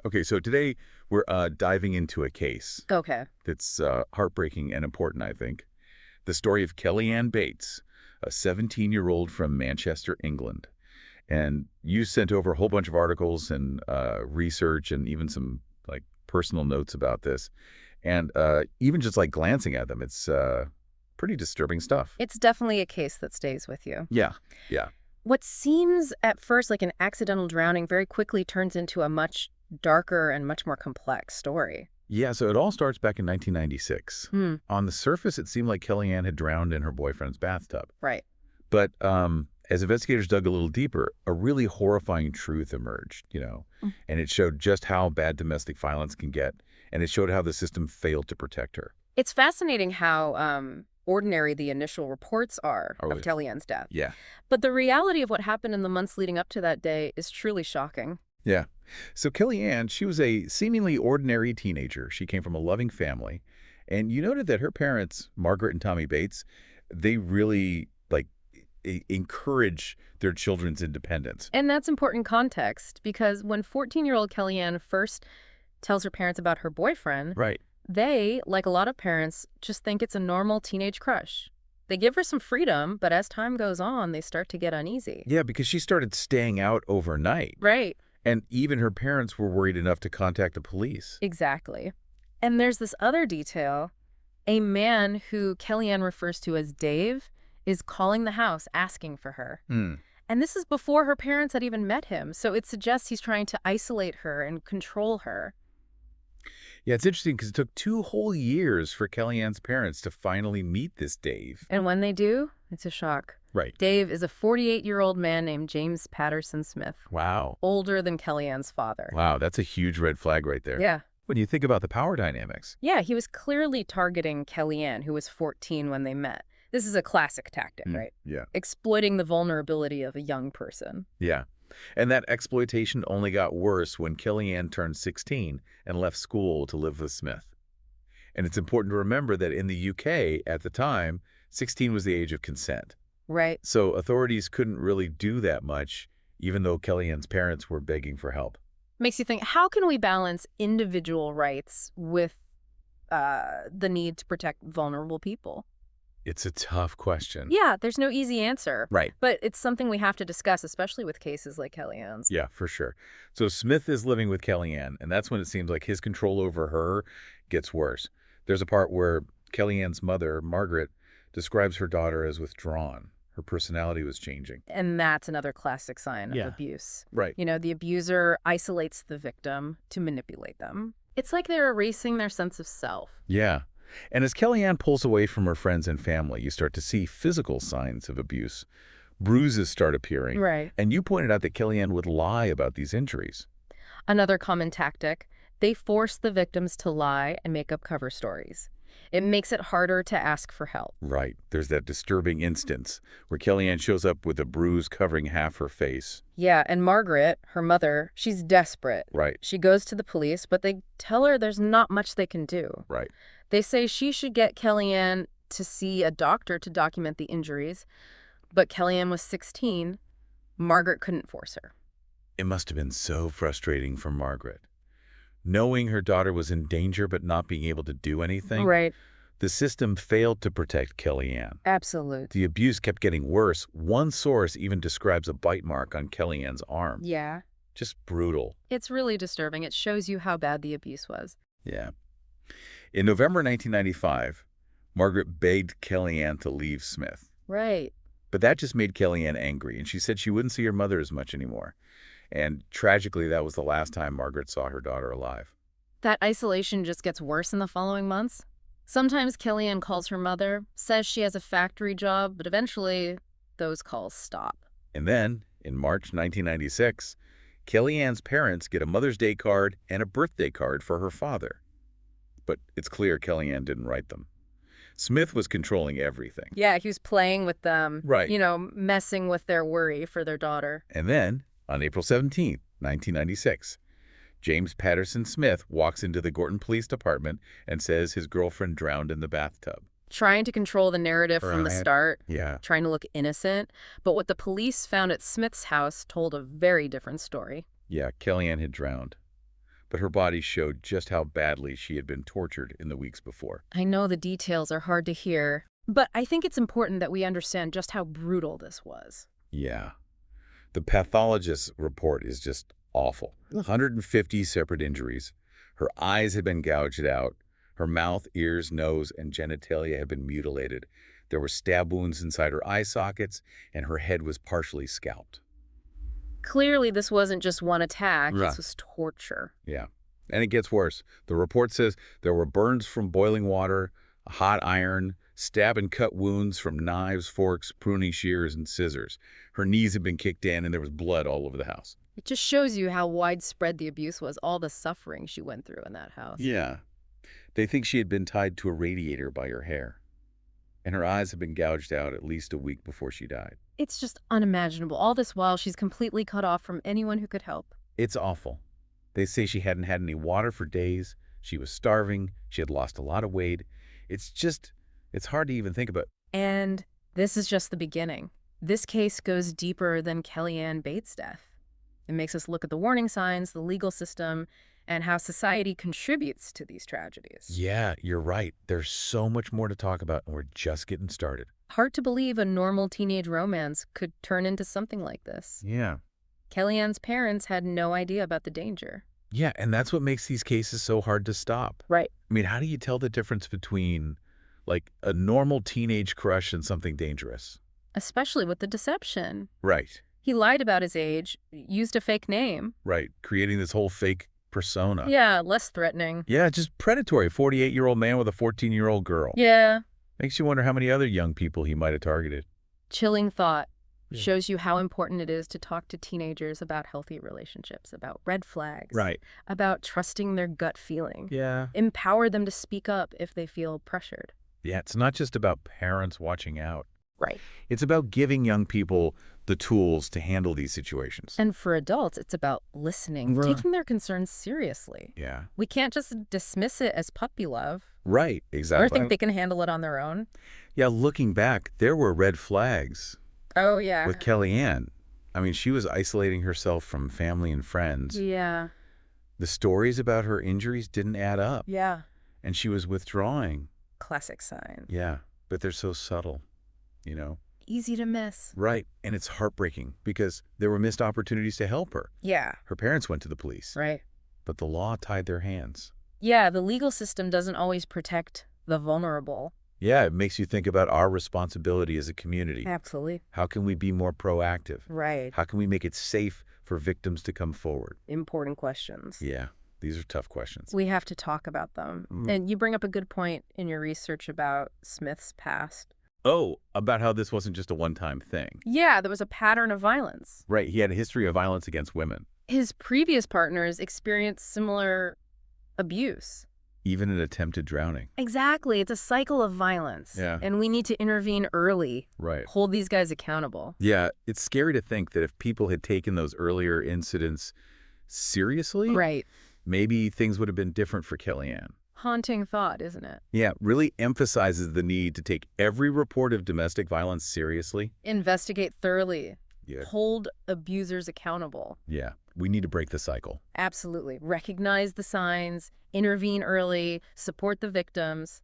Okay, so today we're diving into a case Okay. that's heartbreaking and important, I think. The story of Kellyanne Bates, a 17-year-old from Manchester, England. And you sent over a whole bunch of articles and research and even some like personal notes about this. And even just like glancing at them, it's pretty disturbing stuff. It's definitely a case that stays with you. Yeah, yeah. What seems at first like an accidental drowning very quickly turns into a much darker and much more complex story. Yeah, so it all starts back in 1996. Hmm. On the surface, it seemed like Kellyanne had drowned in her boyfriend's bathtub. Right. But as investigators dug a little deeper, a really horrifying truth emerged, Mm. and it showed just how bad domestic violence can get, and it showed how the system failed to protect her. It's fascinating how ordinary the initial reports are Oh, of Kellyanne's death. yeah. But the reality of what happened in the months leading up to that day is truly shocking. Yeah. So Kellyanne, she was a seemingly ordinary teenager. She came from a loving family, and you noted that her parents, Margaret and Tommy Bates, they really like encourage their children's independence. And that's important context because when 14-year-old Kellyanne first tells her parents about her boyfriend, Right. they, like a lot of parents, just think it's a normal teenage crush. They give her some freedom, but as time goes on, they start to get uneasy. Yeah, because she started staying out overnight. Right, And even her parents were worried enough to contact the police. exactly. And there's this other detail. A man who Kellyanne refers to as Dave is calling the house asking for her. Hmm. And this is before her parents had even met him, so it suggests he's trying to isolate her and control her. Yeah, it's interesting because it took 2 whole years for Kellyanne's parents to finally meet this Dave. And when they do, it's a shock. Right. Dave is a 48-year-old man named James Patterson Smith, Wow. older than Kellyanne's father. Wow, that's a huge red flag right there. Yeah. When you think about the power dynamics. Yeah, he was clearly targeting Kellyanne, who was 14 when they met. This is a classic tactic, right? Yeah. Exploiting the vulnerability of a young person. Yeah. And that exploitation only got worse when Kellyanne turned 16 and left school to live with Smith. And it's important to remember that in the UK at the time, 16 was the age of consent. Right. So authorities couldn't really do that much, even though Kellyanne's parents were begging for help. Makes you think, how can we balance individual rights with the need to protect vulnerable people? It's a tough question. Yeah, there's no easy answer, Right. but it's something we have to discuss, especially with cases like Kellyanne's. Yeah, for sure. So Smith is living with Kellyanne, and that's when it seems like his control over her gets worse. There's a part where Kellyanne's mother, Margaret, describes her daughter as withdrawn. Her personality was changing. And that's another classic sign Yeah. of abuse. Right. You know, the abuser isolates the victim to manipulate them. It's like they're erasing their sense of self. Yeah. And as Kellyanne pulls away from her friends and family, you start to see physical signs of abuse. Bruises start appearing. Right. And you pointed out that Kellyanne would lie about these injuries. Another common tactic, they force the victims to lie and make up cover stories. It makes it harder to ask for help. Right. There's that disturbing instance where Kellyanne shows up with a bruise covering half her face. Yeah, and Margaret, her mother, she's desperate. Right. She goes to the police, but they tell her there's not much they can do. Right. They say she should get Kellyanne to see a doctor to document the injuries, but Kellyanne was 16. Margaret couldn't force her. It must have been so frustrating for Margaret. Knowing her daughter was in danger but not being able to do anything. Right. The system failed to protect Kellyanne. Absolute. The abuse kept getting worse. One source even describes a bite mark on Kellyanne's arm. Yeah. Just brutal. It's really disturbing. It shows you how bad the abuse was. Yeah. In November 1995, Margaret begged Kellyanne to leave Smith. Right. But that just made Kellyanne angry, and she said she wouldn't see her mother as much anymore. And tragically, that was the last time Margaret saw her daughter alive. That isolation just gets worse in the following months. Sometimes Kellyanne calls her mother, says she has a factory job, but eventually those calls stop. And then, in March 1996, Kellyanne's parents get a Mother's Day card and a birthday card for her father. But it's clear Kellyanne didn't write them. Smith was controlling everything. Yeah, he was playing with them, Right. messing with their worry for their daughter. And then, on April 17, 1996, James Patterson Smith walks into the Gorton Police Department and says his girlfriend drowned in the bathtub. Trying to control the narrative from the Right. start, Yeah. trying to look innocent. But what the police found at Smith's house told a very different story. Yeah, Kellyanne had drowned. but her body showed just how badly she had been tortured in the weeks before. I know the details are hard to hear, but I think it's important that we understand just how brutal this was. Yeah. The pathologist's report is just awful. 150 separate injuries. Her eyes had been gouged out. Her mouth, ears, nose, and genitalia had been mutilated. There were stab wounds inside her eye sockets, and her head was partially scalped. Clearly, this wasn't just one attack. Right. This was torture. Yeah. And it gets worse. The report says there were burns from boiling water, hot iron, stab and cut wounds from knives, forks, pruning shears, and scissors. Her knees had been kicked in, and there was blood all over the house. It just shows you how widespread the abuse was, all the suffering she went through in that house. Yeah. They think she had been tied to a radiator by her hair, and her eyes had been gouged out at least a week before she died. It's just unimaginable. All this while, she's completely cut off from anyone who could help. It's awful. They say she hadn't had any water for days. She was starving. She had lost a lot of weight. It's hard to even think about. And this is just the beginning. This case goes deeper than Kellyanne Bates' death. It makes us look at the warning signs, the legal system, and how society contributes to these tragedies. Yeah, you're right. There's so much more to talk about, and we're just getting started. Hard to believe a normal teenage romance could turn into something like this. Yeah. Kellyanne's parents had no idea about the danger. Yeah, and that's what makes these cases so hard to stop. Right. I mean, how do you tell the difference between, like, a normal teenage crush and something dangerous? Especially with the deception. Right, He lied about his age, used a fake name. right. Creating this whole fake persona. Yeah, less threatening. Yeah, just predatory. 48-year-old man with a 14-year-old girl. Yeah. Makes you wonder how many other young people he might have targeted. Chilling thought. Yeah. Shows you how important it is to talk to teenagers about healthy relationships, about red flags, Right. about trusting their gut feeling. Yeah. Empower them to speak up if they feel pressured. Yeah, it's not just about parents watching out. Right. It's about giving young people the tools to handle these situations. And for adults, it's about listening, Right. taking their concerns seriously. Yeah. We can't just dismiss it as puppy love Right, exactly. or think they can handle it on their own. Yeah, looking back, there were red flags Oh, yeah. with Kellyanne. I mean, she was isolating herself from family and friends. Yeah. The stories about her injuries didn't add up, Yeah. and she was withdrawing. Classic sign. Yeah, but they're so subtle, you know? Easy to miss. Right, and it's heartbreaking because there were missed opportunities to help her. Yeah. Her parents went to the police, Right. but the law tied their hands. Yeah, the legal system doesn't always protect the vulnerable. Yeah, it makes you think about our responsibility as a community. Absolutely. How can we be more proactive? Right. How can we make it safe for victims to come forward? Important questions. Yeah, these are tough questions. We have to talk about them. And you bring up a good point in your research about Smith's past. Oh, about how this wasn't just a one-time thing. Yeah, there was a pattern of violence. Right, he had a history of violence against women, His previous partners experienced similar abuse. even an attempted drowning. Exactly. It's a cycle of violence. Yeah. And we need to intervene early, Right. hold these guys accountable. Yeah, it's scary to think that if people had taken those earlier incidents seriously, Right. maybe things would have been different for Kellyanne. Haunting thought, isn't it? Yeah, really emphasizes the need to take every report of domestic violence seriously. Investigate thoroughly. Yeah. Hold abusers accountable. Yeah, we need to break the cycle. Absolutely. Recognize the signs, intervene early, support the victims.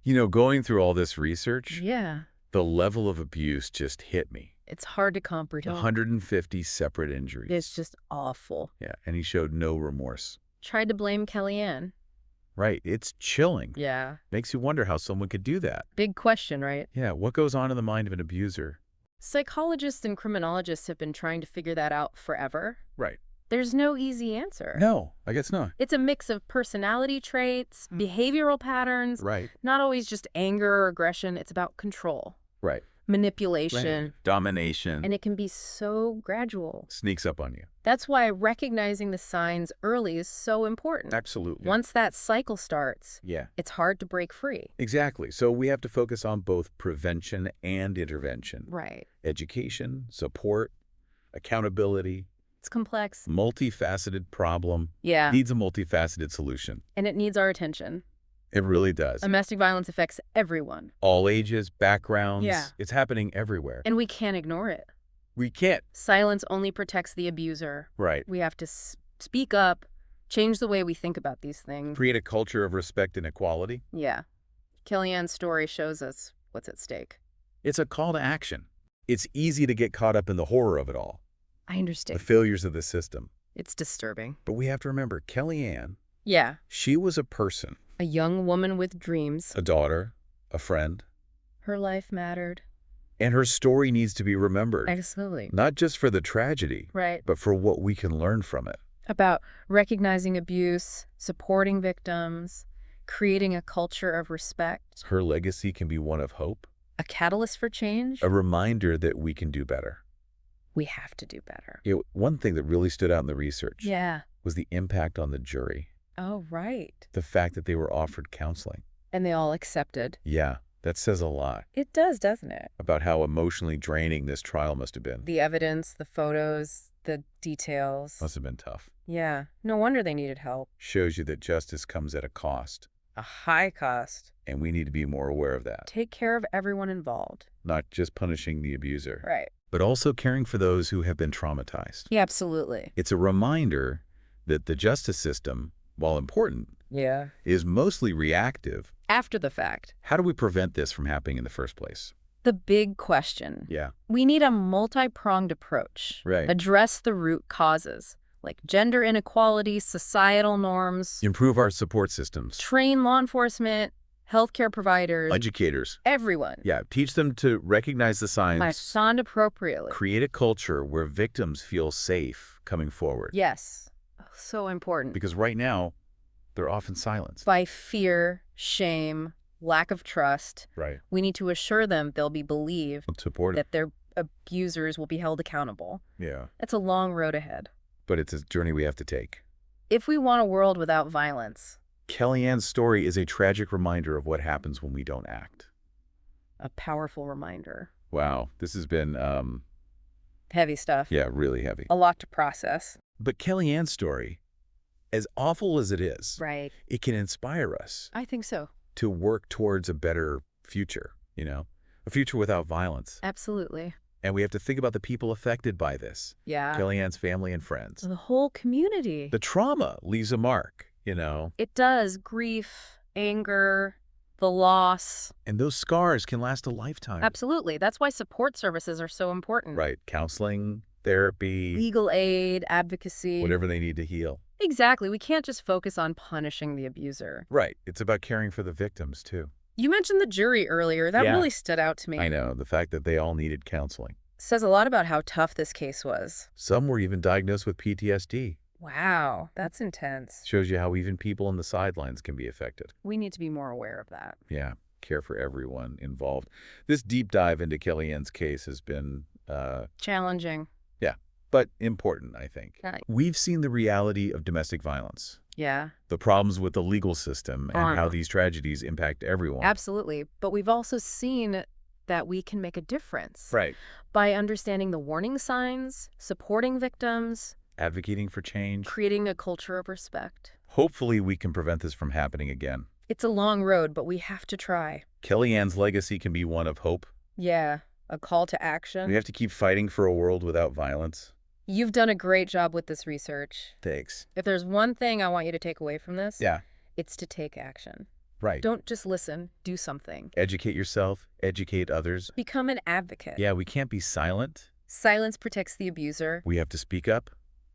You know, going through all this research, Yeah. the level of abuse just hit me. It's hard to comprehend. 150 separate injuries. It's just awful. Yeah, and he showed no remorse. Tried to blame Kellyanne. Right, it's chilling. Yeah. Makes you wonder how someone could do that. Big question, right? Yeah, what goes on in the mind of an abuser? Psychologists and criminologists have been trying to figure that out forever. Right. There's no easy answer. No, I guess not. It's a mix of personality traits, behavioral patterns, Right. not always just anger or aggression. It's about control, Right. manipulation, Domination. and it can be so gradual. Sneaks up on you. That's why recognizing the signs early is so important. Absolutely. Once that cycle starts, Yeah, it's hard to break free. exactly. So we have to focus on both prevention and intervention. Right. Education, support, accountability, It's complex. multifaceted problem. Yeah. Needs a multifaceted solution. And it needs our attention. It really does. Domestic violence affects everyone, All ages, backgrounds. Yeah. It's happening everywhere. and we can't ignore it. We can't. Silence only protects the abuser. Right. We have to speak up, Change the way we think about these things. Create a culture of respect and equality. Yeah. Kellyanne's story shows us what's at stake. It's a call to action. It's easy to get caught up in the horror of it all, I the understand. failures of the system. It's disturbing. But we have to remember, Kellyanne, Yeah. she was a person, A young woman with dreams. a daughter, a friend, Her life mattered. and her story needs to be remembered, Absolutely. not just for the tragedy, Right. but for what we can learn from it. About recognizing abuse, supporting victims, creating a culture of respect, Her legacy can be one of hope, a catalyst for change. a reminder that we can do better. We have to do better. One thing that really stood out in the research Yeah. was the impact on the jury, Oh, right. the fact that they were offered counseling. And they all accepted. Yeah, that says a lot It does, doesn't it? about how emotionally draining this trial must have been. The evidence, the photos, the details. Must have been tough. Yeah. No wonder they needed help. Shows you that justice comes at a cost, A high cost. and we need to be more aware of that. Take care of everyone involved. Not just punishing the abuser, Right. but also caring for those who have been traumatized. Yeah, absolutely. It's a reminder that the justice system, while important, Yeah. is mostly reactive. After the fact. How do we prevent this from happening in the first place? The big question. Yeah. We need a multi-pronged approach. Right. Address the root causes, like gender inequality, societal norms, Improve our support systems. train law enforcement, healthcare providers, Educators. everyone. Yeah, teach them to recognize the signs. Respond appropriately. Create a culture where victims feel safe coming forward. Yes. So important. Because right now, they're often silenced. By fear, shame, lack of trust, Right. we need to assure them they'll be believed, Supportive. that their abusers will be held accountable. Yeah. It's a long road ahead. But it's a journey we have to take. If we want a world without violence, Kellyanne's story is a tragic reminder of what happens when we don't act. a powerful reminder. Wow. This has been, Heavy stuff. yeah, really heavy. A lot to process. But Kellyanne's story, as awful as it is, Right. it can inspire us I think so. to work towards a better future, a future without violence. Absolutely. And we have to think about the people affected by this, Yeah. Kellyanne's family and friends. The whole community. The trauma leaves a mark, It does. Grief, anger, the loss. and those scars can last a lifetime. Absolutely. That's why support services are so important. Right. Counseling, therapy, Legal aid, advocacy. whatever they need to heal. Exactly. We can't just focus on punishing the abuser. Right. It's about caring for the victims, too. You mentioned the jury earlier. That Yeah. really stood out to me. I know. The fact that they all needed counseling. Says a lot about how tough this case was. Some were even diagnosed with PTSD. Wow. That's intense. Shows you how even people on the sidelines can be affected. We need to be more aware of that. Yeah. Care for everyone involved. This deep dive into Kellyanne's case has been, Challenging. but important, I think. Right. We've seen the reality of domestic violence, Yeah. the problems with the legal system, and how Right. these tragedies impact everyone. Absolutely. But we've also seen that we can make a difference Right. by understanding the warning signs, supporting victims, Advocating for change. creating a culture of respect. Hopefully we can prevent this from happening again. It's a long road, but we have to try. Kellyanne's legacy can be one of hope. Yeah. A call to action. We have to keep fighting for a world without violence. You've done a great job with this research. Thanks. If there's one thing I want you to take away from this, Yeah. it's to take action. Right. Don't just listen, do something. Educate yourself, educate others. Become an advocate. Yeah, we can't be silent. Silence protects the abuser. We have to speak up,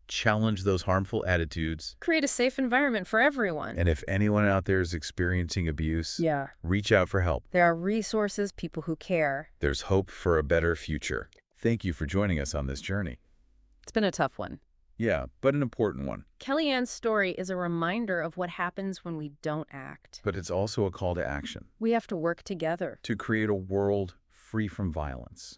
challenge those harmful attitudes. Create a safe environment for everyone. And if anyone out there is experiencing abuse, Yeah. reach out for help. There are resources, people who care. There's hope for a better future. Thank you for joining us on this journey. It's been a tough one. Yeah, but an important one. Kellyanne's story is a reminder of what happens when we don't act. But it's also a call to action We have to work together. to create a world free from violence.